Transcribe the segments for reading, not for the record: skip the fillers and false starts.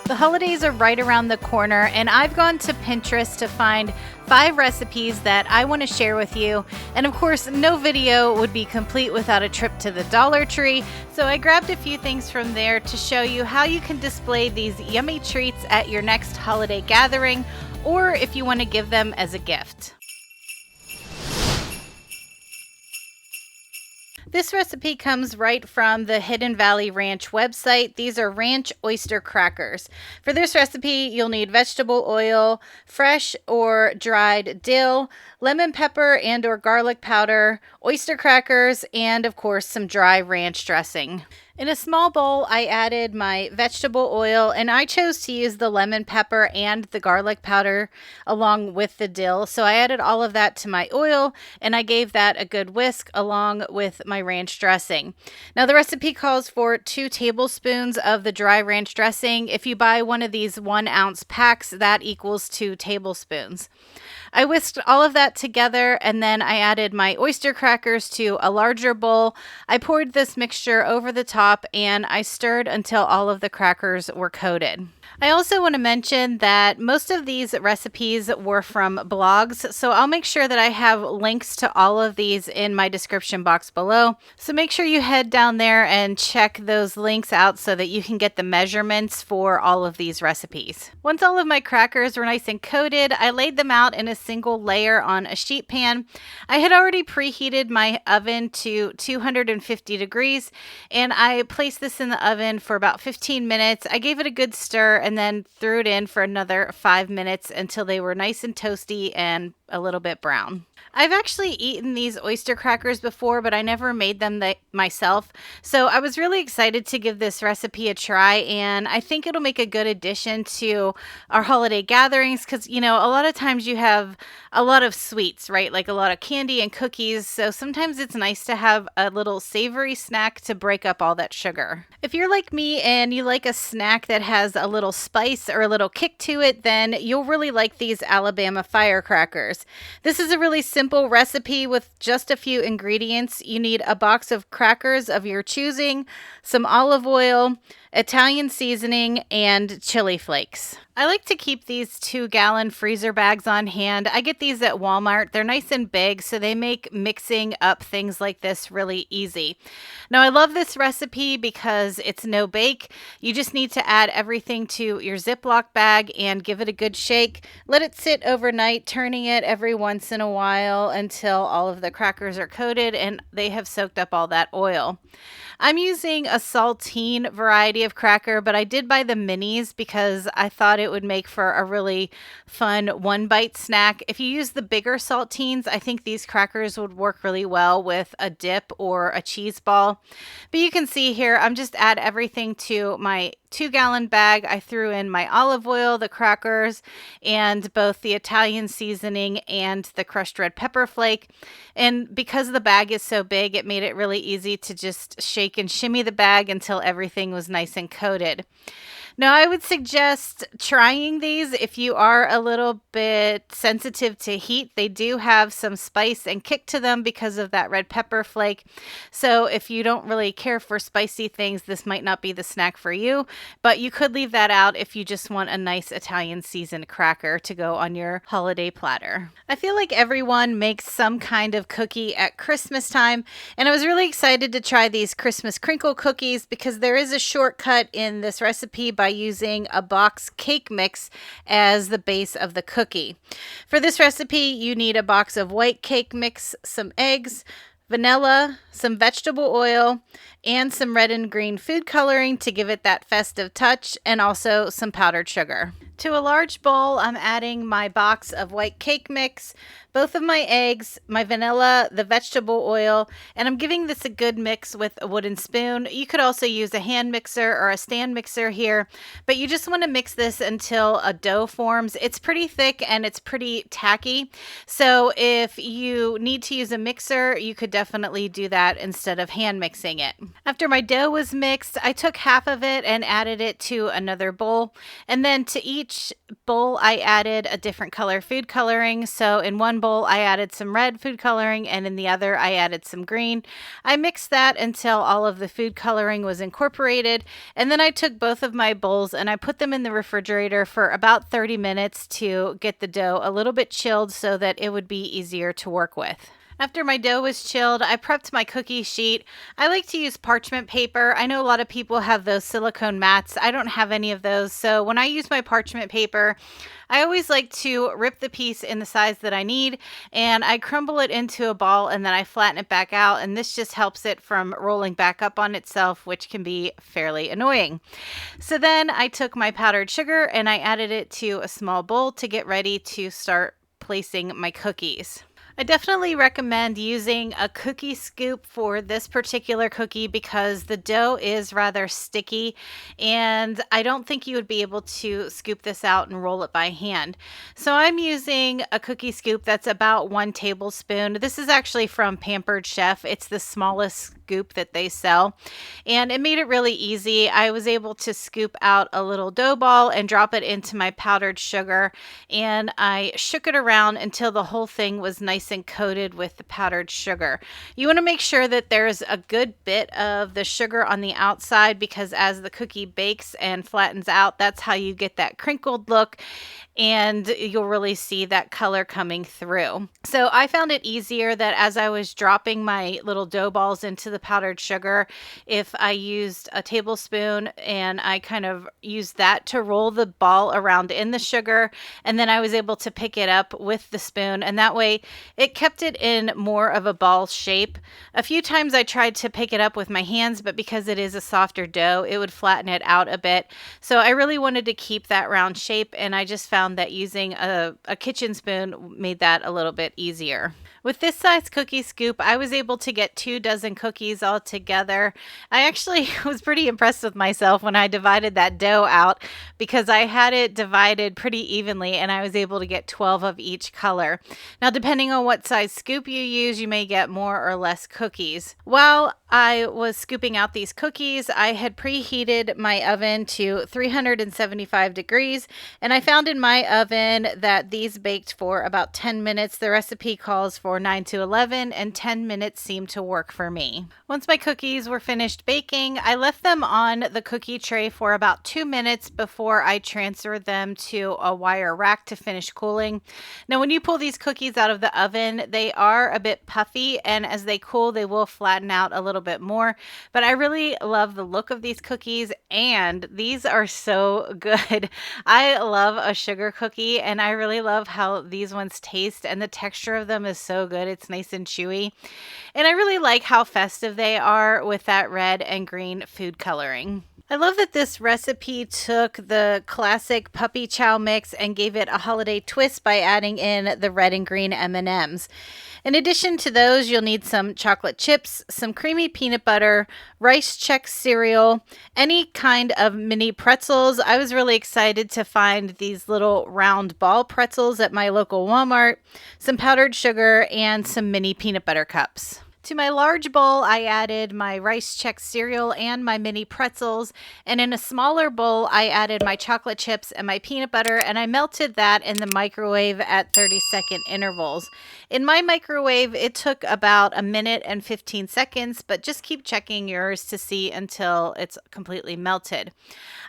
The holidays are right around the corner, and I've gone to Pinterest to find 5 recipes that I want to share with you. And of course, no video would be complete without a trip to the Dollar Tree, so I grabbed a few things from there to show you how you can display these yummy treats at your next holiday gathering, or if you want to give them as a gift. This recipe comes right from the Hidden Valley Ranch website. These are ranch oyster crackers. For this recipe, you'll need vegetable oil, fresh or dried dill, lemon pepper and or garlic powder, oyster crackers, and of course some dry ranch dressing. In a small bowl, I added my vegetable oil, and I chose to use the lemon pepper and the garlic powder along with the dill. So I added all of that to my oil, and I gave that a good whisk along with my ranch dressing. Now the recipe calls for 2 tablespoons of the dry ranch dressing. If you buy one of these 1-ounce packs, that equals 2 tablespoons. I whisked all of that together, and then I added my oyster crackers to a larger bowl. I poured this mixture over the top, and I stirred until all of the crackers were coated. I also want to mention that most of these recipes were from blogs, so I'll make sure that I have links to all of these in my description box below. So make sure you head down there and check those links out so that you can get the measurements for all of these recipes. Once all of my crackers were nice and coated, I laid them out in a single layer on a sheet pan. I had already preheated my oven to 250 degrees, and I placed this in the oven for about 15 minutes. I gave it a good stir and then threw it in for another 5 minutes until they were nice and toasty and a little bit brown. I've actually eaten these oyster crackers before, but I never made them myself. So I was really excited to give this recipe a try, and I think it'll make a good addition to our holiday gatherings because, a lot of times you have a lot of sweets, right? Like a lot of candy and cookies. So sometimes it's nice to have a little savory snack to break up all that sugar. If you're like me and you like a snack that has a little spice or a little kick to it, then you'll really like these Alabama firecrackers. This is a really simple recipe with just a few ingredients. You need a box of crackers of your choosing, some olive oil, Italian seasoning, and chili flakes. I like to keep these 2-gallon freezer bags on hand. I get these at Walmart. They're nice and big, so they make mixing up things like this really easy. Now, I love this recipe because it's no bake. You just need to add everything to your Ziploc bag and give it a good shake. Let it sit overnight, turning it every once in a while until all of the crackers are coated and they have soaked up all that oil. I'm using a saltine variety of cracker, but I did buy the minis because I thought it would make for a really fun one-bite snack. If you use the bigger saltines, I think these crackers would work really well with a dip or a cheese ball. But you can see here, I'm just add everything to my 2-gallon bag. I threw in my olive oil, the crackers, and both the Italian seasoning and the crushed red pepper flake. And because the bag is so big, it made it really easy to just shake and shimmy the bag until everything was nice and coated. Now, I would suggest trying these if you are a little bit sensitive to heat. They do have some spice and kick to them because of that red pepper flake. So if you don't really care for spicy things, this might not be the snack for you, but you could leave that out if you just want a nice Italian seasoned cracker to go on your holiday platter. I feel like everyone makes some kind of cookie at Christmas time, and I was really excited to try these Christmas crinkle cookies because there is a shortcut in this recipe by using a box cake mix as the base of the cookie. For this recipe, you need a box of white cake mix, some eggs, vanilla, some vegetable oil, and some red and green food coloring to give it that festive touch, and also some powdered sugar. To a large bowl, I'm adding my box of white cake mix, both of my eggs, my vanilla, the vegetable oil, and I'm giving this a good mix with a wooden spoon. You could also use a hand mixer or a stand mixer here, but you just want to mix this until a dough forms. It's pretty thick and it's pretty tacky, so if you need to use a mixer, you could definitely do that instead of hand mixing it. After my dough was mixed, I took half of it and added it to another bowl, and then to each bowl I added a different color food coloring. So in one bowl, I added some red food coloring, and in the other, I added some green. I mixed that until all of the food coloring was incorporated, and then I took both of my bowls and I put them in the refrigerator for about 30 minutes to get the dough a little bit chilled so that it would be easier to work with. After my dough was chilled, I prepped my cookie sheet. I like to use parchment paper. I know a lot of people have those silicone mats. I don't have any of those. So when I use my parchment paper, I always like to rip the piece in the size that I need, and I crumble it into a ball and then I flatten it back out, and this just helps it from rolling back up on itself, which can be fairly annoying. So then I took my powdered sugar and I added it to a small bowl to get ready to start placing my cookies. I definitely recommend using a cookie scoop for this particular cookie because the dough is rather sticky and I don't think you would be able to scoop this out and roll it by hand. So I'm using a cookie scoop that's about 1 tablespoon. This is actually from Pampered Chef. It's the smallest scoop that they sell, and it made it really easy. I was able to scoop out a little dough ball and drop it into my powdered sugar, and I shook it around until the whole thing was nice and coated with the powdered sugar. You want to make sure that there's a good bit of the sugar on the outside because as the cookie bakes and flattens out, that's how you get that crinkled look, and you'll really see that color coming through. So I found it easier that as I was dropping my little dough balls into the powdered sugar, if I used a tablespoon and I kind of used that to roll the ball around in the sugar, and then I was able to pick it up with the spoon, and that way it kept it in more of a ball shape. A few times I tried to pick it up with my hands, but because it is a softer dough, it would flatten it out a bit. So I really wanted to keep that round shape, and I just found that using a kitchen spoon made that a little bit easier. With this size cookie scoop, I was able to get 2 dozen cookies all together. I actually was pretty impressed with myself when I divided that dough out because I had it divided pretty evenly and I was able to get 12 of each color. Now, depending on what size scoop you use, you may get more or less cookies. While I was scooping out these cookies, I had preheated my oven to 375 degrees, and I found in my oven that these baked for about 10 minutes. The recipe calls for 9 to 11, and 10 minutes seemed to work for me. Once my cookies were finished baking, I left them on the cookie tray for about 2 minutes before I transferred them to a wire rack to finish cooling. Now, when you pull these cookies out of the oven, they are a bit puffy, and as they cool, they will flatten out a little bit more, but I really love the look of these cookies, and these are so good. I love a sugar cookie, and I really love how these ones taste, and the texture of them is so good. It's nice and chewy, and I really like how festive they are with that red and green food coloring. I love that this recipe took the classic puppy chow mix and gave it a holiday twist by adding in the red and green M&Ms. In addition to those, you'll need some chocolate chips, some creamy peanut butter, rice Chex cereal, any kind of mini pretzels. I was really excited to find these little round ball pretzels at my local Walmart, some powdered sugar, and some mini peanut butter cups. To my large bowl, I added my rice Chex cereal and my mini pretzels, and in a smaller bowl, I added my chocolate chips and my peanut butter, and I melted that in the microwave at 30-second intervals. In my microwave, it took about 1 minute and 15 seconds, but just keep checking yours to see until it's completely melted.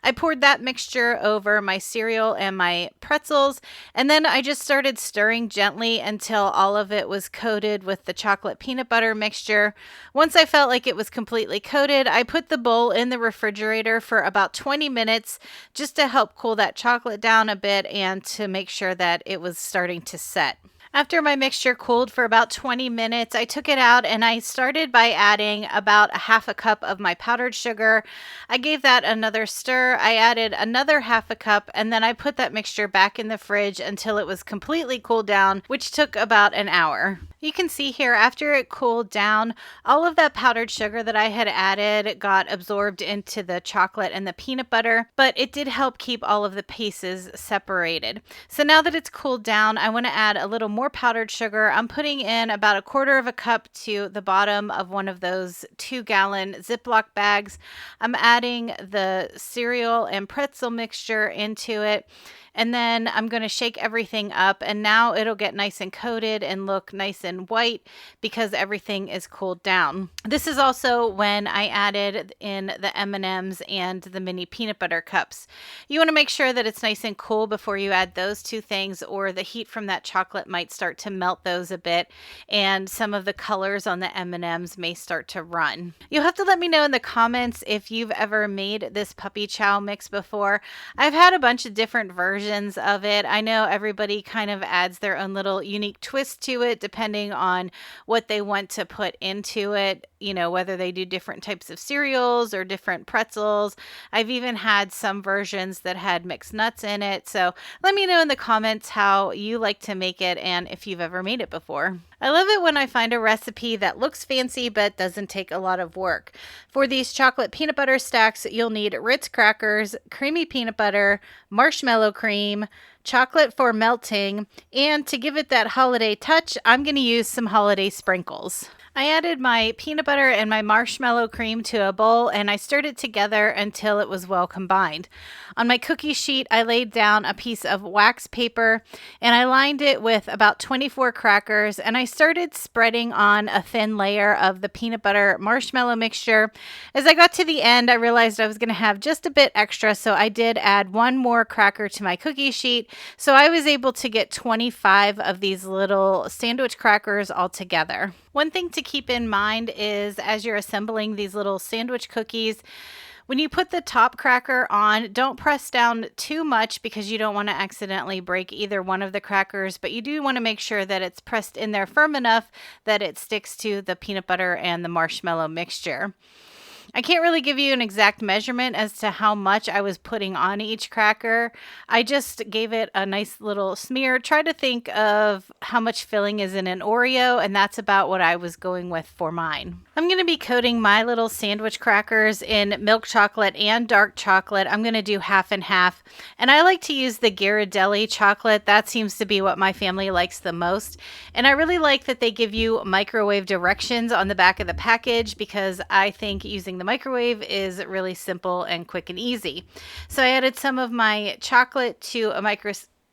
I poured that mixture over my cereal and my pretzels, and then I just started stirring gently until all of it was coated with the chocolate peanut butter mixture. Once I felt like it was completely coated, I put the bowl in the refrigerator for about 20 minutes just to help cool that chocolate down a bit and to make sure that it was starting to set. After my mixture cooled for about 20 minutes, I took it out and I started by adding about 1/2 cup of my powdered sugar. I gave that another stir. I added another 1/2 cup, and then I put that mixture back in the fridge until it was completely cooled down, which took about an hour. You can see here, after it cooled down, all of that powdered sugar that I had added got absorbed into the chocolate and the peanut butter, but it did help keep all of the pieces separated. So now that it's cooled down, I want to add a little more powdered sugar. I'm putting in about 1/4 cup to the bottom of one of those 2-gallon Ziploc bags. I'm adding the cereal and pretzel mixture into it. And then I'm going to shake everything up, and now it'll get nice and coated and look nice and white because everything is cooled down. This is also when I added in the M&Ms and the mini peanut butter cups. You want to make sure that it's nice and cool before you add those two things, or the heat from that chocolate might start to melt those a bit, and some of the colors on the M&Ms may start to run. You'll have to let me know in the comments if you've ever made this puppy chow mix before. I've had a bunch of different versions of it. I know everybody kind of adds their own little unique twist to it depending on what they want to put into it, you know, whether they do different types of cereals or different pretzels. I've even had some versions that had mixed nuts in it. So let me know in the comments how you like to make it and if you've ever made it before. I love it when I find a recipe that looks fancy but doesn't take a lot of work. For these chocolate peanut butter stacks, you'll need Ritz crackers, creamy peanut butter, marshmallow cream, chocolate for melting, and to give it that holiday touch, I'm going to use some holiday sprinkles. I added my peanut butter and my marshmallow cream to a bowl, and I stirred it together until it was well combined. On my cookie sheet, I laid down a piece of wax paper and I lined it with about 24 crackers, and I started spreading on a thin layer of the peanut butter marshmallow mixture. As I got to the end, I realized I was going to have just a bit extra, so I did add one more cracker to my cookie sheet. So I was able to get 25 of these little sandwich crackers all together. One thing to keep in mind is as you're assembling these little sandwich cookies, when you put the top cracker on, don't press down too much because you don't want to accidentally break either one of the crackers, but you do want to make sure that it's pressed in there firm enough that it sticks to the peanut butter and the marshmallow mixture. I can't really give you an exact measurement as to how much I was putting on each cracker. I just gave it a nice little smear. Try to think of how much filling is in an Oreo, and that's about what I was going with for mine. I'm going to be coating my little sandwich crackers in milk chocolate and dark chocolate. I'm going to do half and half, and I like to use the Ghirardelli chocolate. That seems to be what my family likes the most, and I really like that they give you microwave directions on the back of the package because I think using the microwave is really simple and quick and easy. So I added some of my chocolate to a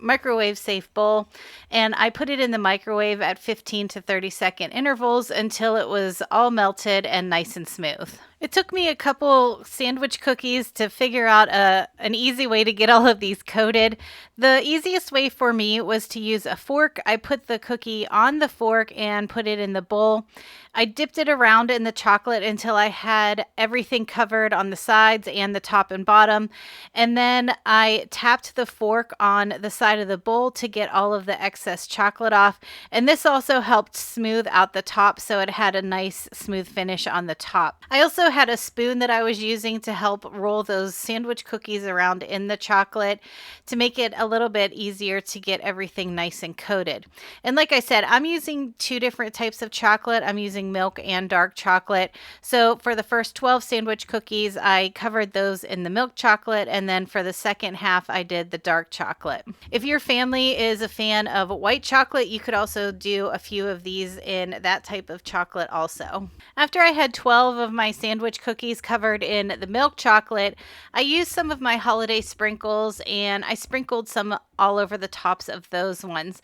microwave safe bowl, and I put it in the microwave at 15 to 30-second intervals until it was all melted and nice and smooth. It took me a couple sandwich cookies to figure out an easy way to get all of these coated. The easiest way for me was to use a fork. I put the cookie on the fork and put it in the bowl. I dipped it around in the chocolate until I had everything covered on the sides and the top and bottom. And then I tapped the fork on the side of the bowl to get all of the excess chocolate off. And this also helped smooth out the top so it had a nice smooth finish on the top. I also had a spoon that I was using to help roll those sandwich cookies around in the chocolate to make it a little bit easier to get everything nice and coated. And like I said, I'm using two different types of chocolate. I'm using milk and dark chocolate. So for the first 12 sandwich cookies, I covered those in the milk chocolate, and then for the second half, I did the dark chocolate. If your family is a fan of white chocolate, you could also do a few of these in that type of chocolate also. After I had 12 of my sandwich cookies covered in the milk chocolate, I used some of my holiday sprinkles, and I sprinkled some all over the tops of those ones.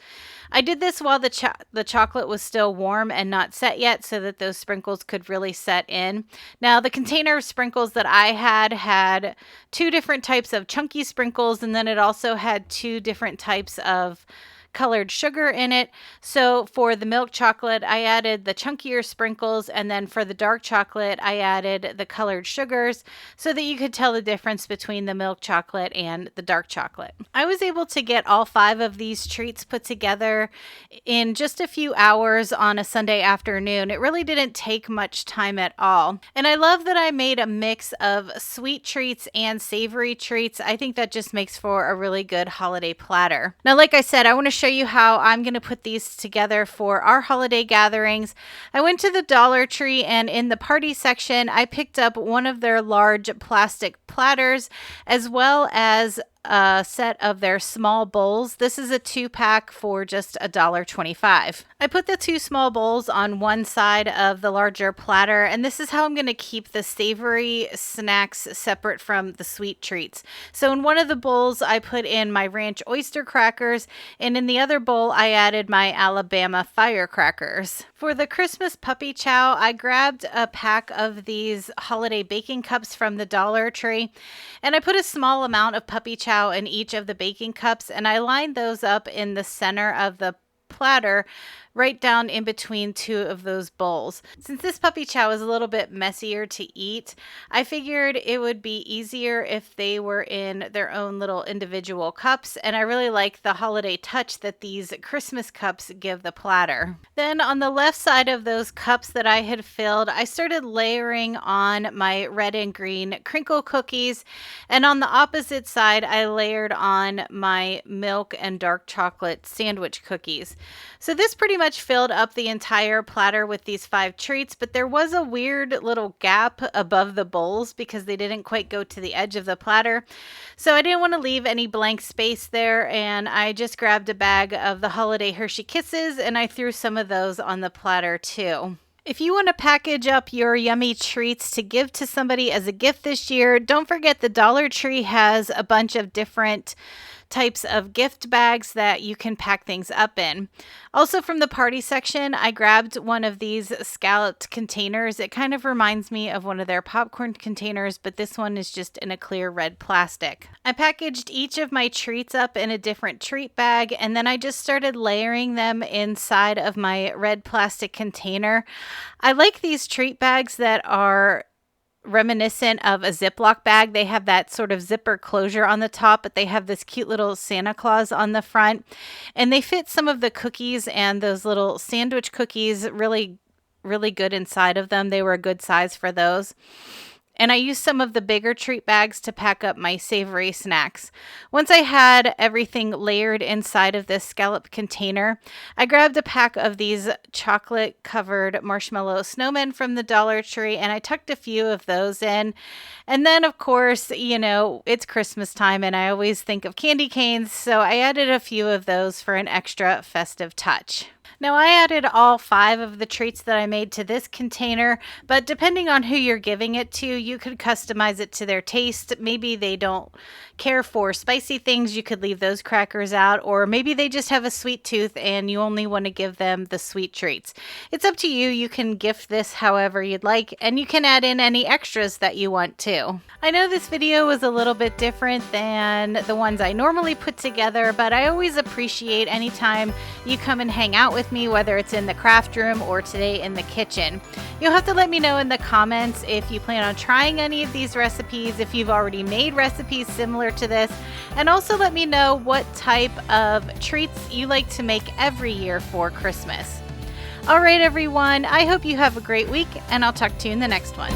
I did this while the chocolate was still warm and not set yet so that those sprinkles could really set in. Now, the container of sprinkles that I had two different types of chunky sprinkles, and then it also had two different types of colored sugar in it. So for the milk chocolate, I added the chunkier sprinkles, and then for the dark chocolate, I added the colored sugars so that you could tell the difference between the milk chocolate and the dark chocolate. I was able to get all 5 of these treats put together in just a few hours on a Sunday afternoon. It really didn't take much time at all. And I love that I made a mix of sweet treats and savory treats. I think that just makes for a really good holiday platter. Now, like I said, I want to show you how I'm going to put these together for our holiday gatherings. I went to the Dollar Tree, and in the party section, I picked up one of their large plastic platters as well as a set of their small bowls. This is a 2-pack for just $1.25. I put the 2 small bowls on one side of the larger platter, and this is how I'm going to keep the savory snacks separate from the sweet treats. So in one of the bowls, I put in my ranch oyster crackers, and in the other bowl, I added my Alabama firecrackers. For the Christmas puppy chow, I grabbed a pack of these holiday baking cups from the Dollar Tree, and I put a small amount of puppy chow in each of the baking cups, and I lined those up in the center of the platter right down in between 2 of those bowls. Since this puppy chow is a little bit messier to eat, I figured it would be easier if they were in their own little individual cups, and I really like the holiday touch that these Christmas cups give the platter. Then on the left side of those cups that I had filled, I started layering on my red and green crinkle cookies, and on the opposite side, I layered on my milk and dark chocolate sandwich cookies. So this pretty much filled up the entire platter with these 5 treats, but there was a weird little gap above the bowls because they didn't quite go to the edge of the platter. So I didn't want to leave any blank space there, and I just grabbed a bag of the Holiday Hershey Kisses and I threw some of those on the platter too. If you want to package up your yummy treats to give to somebody as a gift this year, don't forget the Dollar Tree has a bunch of different types of gift bags that you can pack things up in. Also from the party section, I grabbed one of these scalloped containers. It kind of reminds me of one of their popcorn containers, but this one is just in a clear red plastic. I packaged each of my treats up in a different treat bag, and then I just started layering them inside of my red plastic container. I like these treat bags that are reminiscent of a Ziploc bag. They have that sort of zipper closure on the top, but they have this cute little Santa Claus on the front, and they fit some of the cookies and those little sandwich cookies really good inside of them. They were a good size for those. And I used some of the bigger treat bags to pack up my savory snacks. Once I had everything layered inside of this scallop container, I grabbed a pack of these chocolate-covered marshmallow snowmen from the Dollar Tree, and I tucked a few of those in. And then, of course, you know, it's Christmas time, and I always think of candy canes, so I added a few of those for an extra festive touch. Now, I added all 5 of the treats that I made to this container, but depending on who you're giving it to, you could customize it to their taste. Maybe they don't care for spicy things, you could leave those crackers out, or maybe they just have a sweet tooth and you only want to give them the sweet treats. It's up to you. You can gift this however you'd like, and you can add in any extras that you want too. I know this video was a little bit different than the ones I normally put together, but I always appreciate anytime you come and hang out with me, whether it's in the craft room or today in the kitchen. You'll have to let me know in the comments if you plan on trying any of these recipes, if you've already made recipes similar to this, and also let me know what type of treats you like to make every year for Christmas. All right, everyone, I hope you have a great week, and I'll talk to you in the next one.